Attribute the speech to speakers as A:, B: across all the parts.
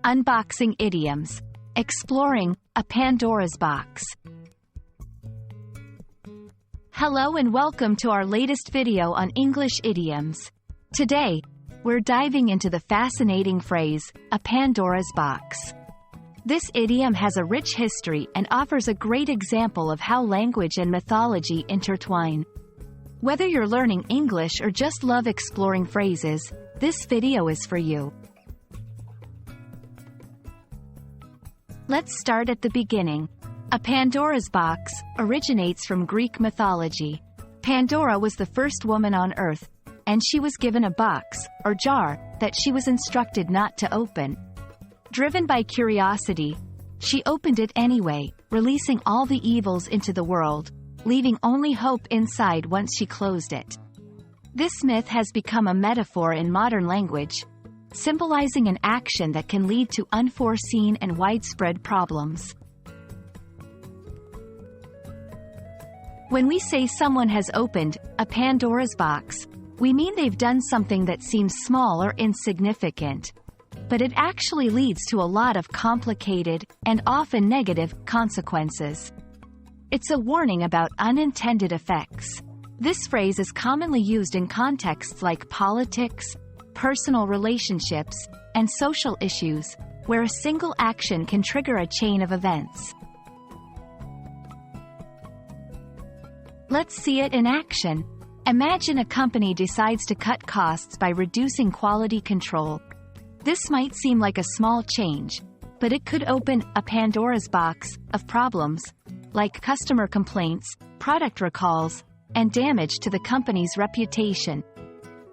A: Unboxing idioms. Exploring a Pandora's box. Hello and welcome to our latest video on English idioms. Today, we're diving into the fascinating phrase, a Pandora's box. This idiom has a rich history and offers a great example of how language and mythology intertwine. Whether you're learning English or just love exploring phrases, this video is for you. Let's start at the beginning. A Pandora's box originates from Greek mythology. Pandora was the first woman on Earth, and she was given a box, or jar, that she was instructed not to open. Driven by curiosity, she opened it anyway, releasing all the evils into the world, leaving only hope inside once she closed it. This myth has become a metaphor in modern language, symbolizing an action that can lead to unforeseen and widespread problems. When we say someone has opened a Pandora's box, we mean they've done something that seems small or insignificant, but it actually leads to a lot of complicated, and often negative, consequences. It's a warning about unintended effects. This phrase is commonly used in contexts like politics, personal relationships, and social issues, where a single action can trigger a chain of events. Let's see it in action. Imagine a company decides to cut costs by reducing quality control. This might seem like a small change, but it could open a Pandora's box of problems, like customer complaints, product recalls, and damage to the company's reputation.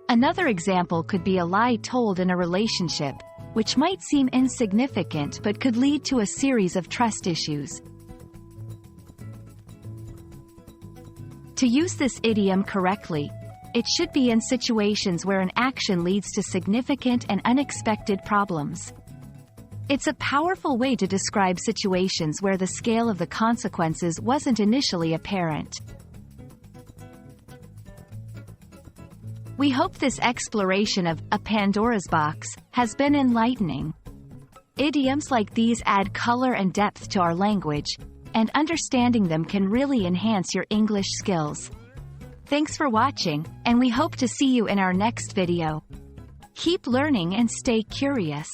A: Another example could be a lie told in a relationship, which might seem insignificant but could lead to a series of trust issues. To use this idiom correctly, it should be in situations where an action leads to significant and unexpected problems. It's a powerful way to describe situations where the scale of the consequences wasn't initially apparent. We hope this exploration of a Pandora's box has been enlightening. Idioms like these add color and depth to our language, and understanding them can really enhance your English skills. Thanks for watching, and we hope to see you in our next video. Keep learning and stay curious.